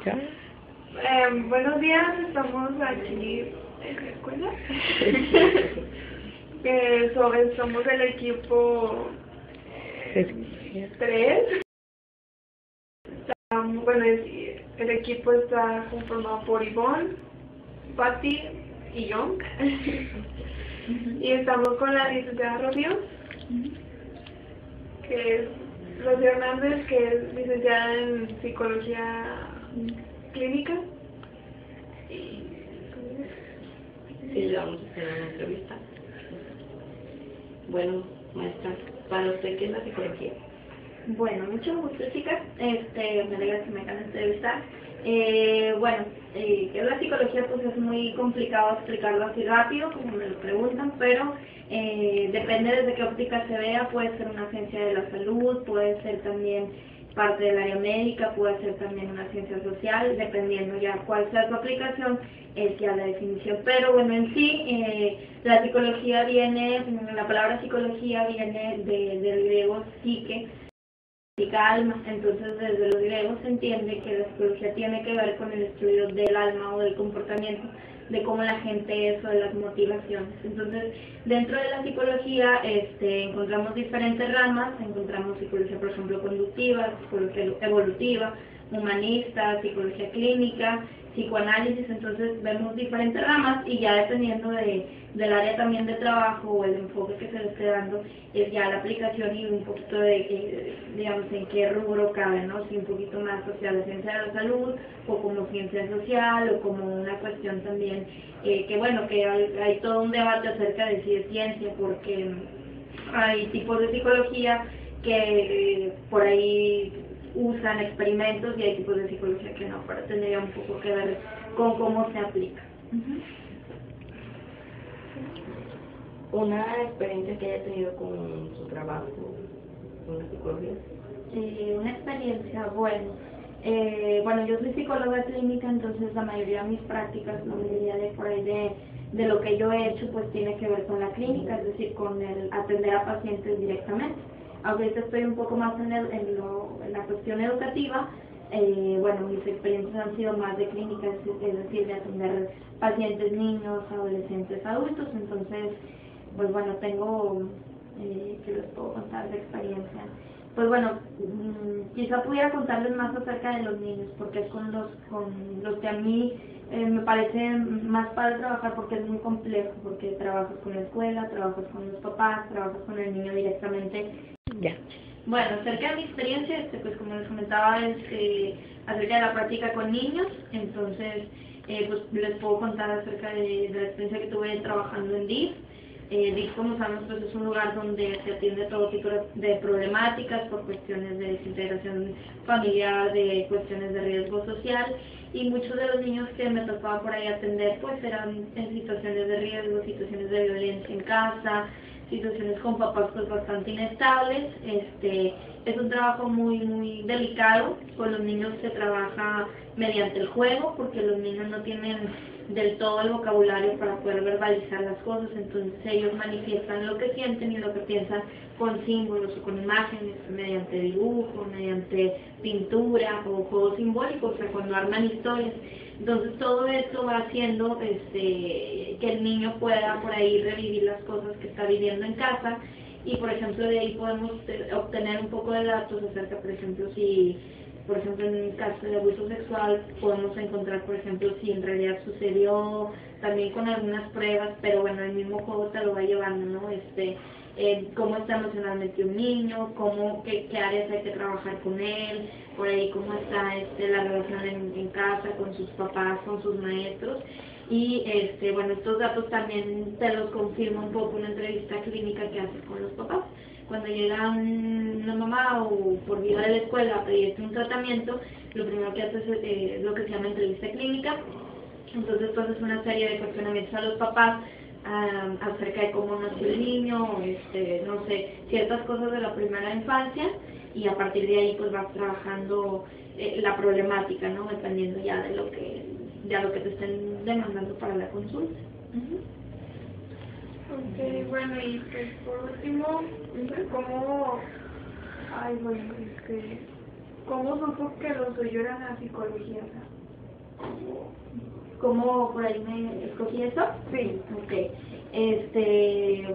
¿Ya? Buenos días, estamos aquí en la escuela. Somos el equipo 3. Bueno, el equipo está conformado por Ivonne, Patti y yo. Y estamos con la licenciada Rocío, que es Rocío Hernández, que es licenciada en Psicología Clínica. Y le vamos a hacer una entrevista. Bueno, maestra, para usted, ¿qué es la psicología? Bueno, mucho gusto, chicas. Me alegra que me hagan entrevistar. ¿Qué es la psicología? Pues es muy complicado explicarlo así rápido, como me lo preguntan, pero depende desde qué óptica se vea. Puede ser una ciencia de la salud, puede ser también parte del área médica, puede ser también una ciencia social, dependiendo ya cuál sea su aplicación, es ya la definición. Pero bueno, en sí, la psicología la palabra psicología viene del griego psique, alma. Entonces, desde los griegos se entiende que la psicología tiene que ver con el estudio del alma o del comportamiento, de cómo la gente es o de las motivaciones. Entonces, dentro de la psicología encontramos diferentes ramas. Encontramos psicología, por ejemplo, conductiva, psicología evolutiva, humanista, psicología clínica, psicoanálisis. Entonces vemos diferentes ramas y ya dependiendo del área también de trabajo o el enfoque que se le esté dando, es ya la aplicación y un poquito de, digamos, en qué rubro cabe, ¿no? Si un poquito más hacia la ciencia de la salud o como ciencia social o como una cuestión también, que hay todo un debate acerca de si es ciencia, porque hay tipos de psicología que por ahí usan experimentos y hay tipos de psicología que no, pero tendría un poco que ver con cómo se aplica. ¿Una experiencia que haya tenido con su trabajo con la psicología? Una experiencia, bueno, yo soy psicóloga clínica, entonces la mayoría de mis prácticas, la mayoría de por ahí de lo que yo he hecho, pues tiene que ver con la clínica, es decir, con el atender a pacientes directamente. Ahorita estoy un poco más en la cuestión educativa. Mis experiencias han sido más de clínica, es decir, de atender pacientes, niños, adolescentes, adultos. Entonces, pues bueno, tengo, ¿qué les puedo contar de experiencia? Pues bueno, quizá pudiera contarles más acerca de los niños, porque es con los que a mí me parece más padre trabajar, porque es muy complejo, porque trabajas con la escuela, trabajas con los papás, trabajas con el niño directamente. Ya. Bueno, acerca de mi experiencia, pues como les comentaba, acerca de la práctica con niños. Entonces, pues les puedo contar acerca de la experiencia que tuve trabajando en DIF. DIF, como sabemos, pues es un lugar donde se atiende todo tipo de problemáticas por cuestiones de desintegración familiar, de cuestiones de riesgo social, y muchos de los niños que me tocaba por ahí atender pues eran en situaciones de riesgo, situaciones de violencia en casa, situaciones con papás pues bastante inestables. Es un trabajo muy muy delicado. Con los niños se trabaja mediante el juego, porque los niños no tienen del todo el vocabulario para poder verbalizar las cosas, entonces ellos manifiestan lo que sienten y lo que piensan con símbolos o con imágenes, mediante dibujo, mediante pintura o juegos simbólicos, o sea, cuando arman historias. Entonces todo esto va haciendo que el niño pueda por ahí revivir las cosas que está viviendo en casa, y por ejemplo de ahí podemos obtener un poco de datos acerca, por ejemplo, por ejemplo, en el caso de abuso sexual, podemos encontrar, por ejemplo, si en realidad sucedió, también con algunas pruebas, pero bueno, el mismo juego te lo va llevando, ¿no? Cómo está emocionalmente un niño, qué áreas hay que trabajar con él, por ahí cómo está la relación en casa, con sus papás, con sus maestros. Y estos datos también te los confirma un poco una entrevista clínica que haces con los papás. Cuando llega una mamá o por vía de la escuela a pedirte un tratamiento, lo primero que haces es lo que se llama entrevista clínica. Entonces tú haces una serie de cuestionamientos a los papás acerca de cómo nació el niño, no sé, ciertas cosas de la primera infancia, y a partir de ahí pues vas trabajando la problemática, ¿no? Dependiendo ya de lo que te estén demandando para la consulta. Ok, bueno, y pues por último, ¿cómo? Ay, bueno, ¿Cómo supo que lo suyo era la psicología? ¿Cómo por ahí me escogí eso? Sí. Ok.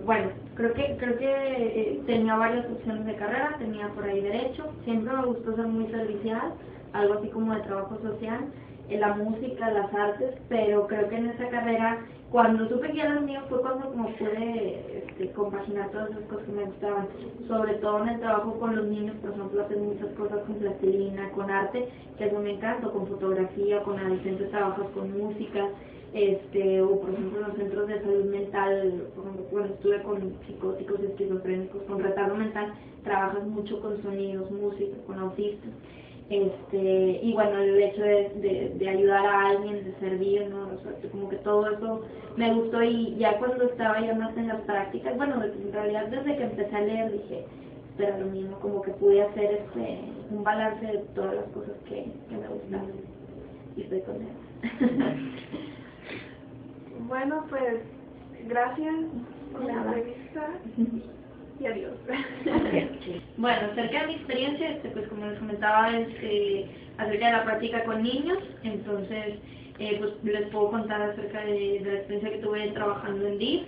Bueno, creo que tenía varias opciones de carrera, tenía por ahí derecho, siempre me gustó ser muy servicial, algo así como de trabajo social, la música, las artes, pero creo que en esa carrera, cuando supe que era lo mío, fue cuando como pude compaginar todas esas cosas que me gustaban, sobre todo en el trabajo con los niños, por ejemplo, hacer muchas cosas con plastilina, con arte, que eso me encanta, con fotografía, con adolescentes trabajas con música, o por ejemplo en los centros de salud mental, por ejemplo, cuando estuve con psicóticos, esquizofrénicos, con retardo mental, trabajas mucho con sonidos, música, con autistas. Y bueno, el hecho de ayudar a alguien, de servir, ¿no? O sea, como que todo eso me gustó, y ya cuando estaba ya más en las prácticas, bueno, en realidad desde que empecé a leer dije, pero lo mismo, como que pude hacer un balance de todas las cosas que me gustaban, y estoy contenta. Bueno, pues gracias por la entrevista y adiós. Bueno, acerca de mi experiencia, pues como les comentaba, acerca de la práctica con niños, entonces pues les puedo contar acerca de la experiencia que tuve trabajando en DIF.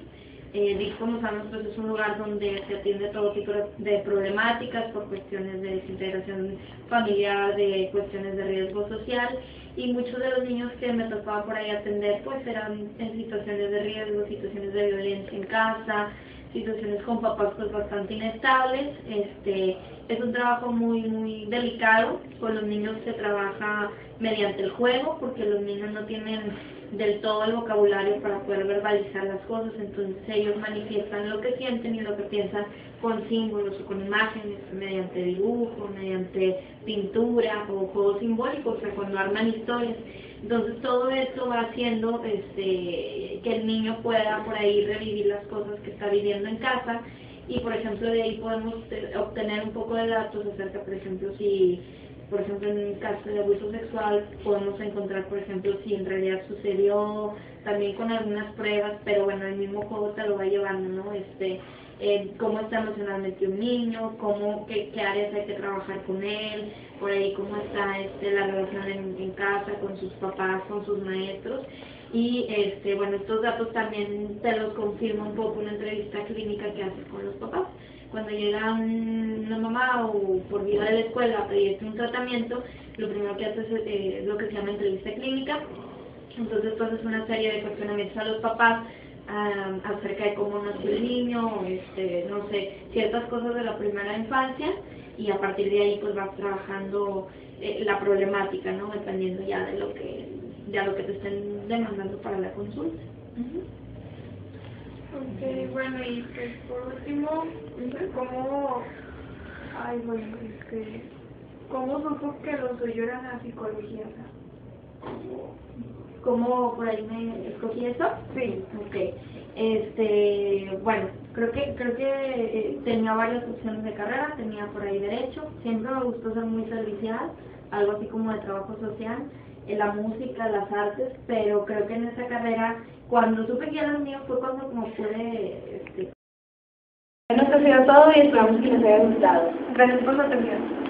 DIF, como sabemos, pues es un lugar donde se atiende todo tipo de problemáticas por cuestiones de desintegración familiar, de cuestiones de riesgo social, y muchos de los niños que me tocaba por ahí atender pues eran en situaciones de riesgo, situaciones de violencia en casa, situaciones con papás pues bastante inestables. Es un trabajo muy delicado. Con los niños se trabaja mediante el juego, porque los niños no tienen del todo el vocabulario para poder verbalizar las cosas, entonces ellos manifiestan lo que sienten y lo que piensan con símbolos o con imágenes, mediante dibujo, mediante pintura o juegos simbólicos, o sea, cuando arman historias. Entonces todo esto va haciendo que el niño pueda por ahí revivir las cosas que está viviendo en casa, y por ejemplo de ahí podemos obtener un poco de datos acerca, por ejemplo, por ejemplo, en un caso de abuso sexual, podemos encontrar, por ejemplo, si en realidad sucedió, también con algunas pruebas, pero bueno, el mismo juego te lo va llevando, ¿no? Cómo está emocionalmente un niño, qué áreas hay que trabajar con él, por ahí cómo está la relación en casa, con sus papás, con sus maestros. Y bueno, estos datos también te los confirma un poco una entrevista clínica que haces con los papás. Cuando llega una mamá o por vía de la escuela a pedirte un tratamiento, lo primero que haces es lo que se llama entrevista clínica. Entonces pues es una serie de cuestionamientos a los papás acerca de cómo nació el niño, no sé, ciertas cosas de la primera infancia, y a partir de ahí pues vas trabajando la problemática, ¿no? Dependiendo ya de lo que te estén demandando para la consulta. Ok, bueno, y pues por último, ¿cómo supo que lo suyo era la psicología? ¿Cómo por ahí me escogí eso? Sí. Ok. Bueno, creo que tenía varias opciones de carrera, tenía por ahí derecho, siempre me gustó ser muy servicial, algo así como de trabajo social, la música, las artes, pero creo que en esa carrera, cuando supe que era lo mío, fue cuando como pude... Bueno, esto ha sido todo y esperamos que les haya gustado. Gracias por su atención.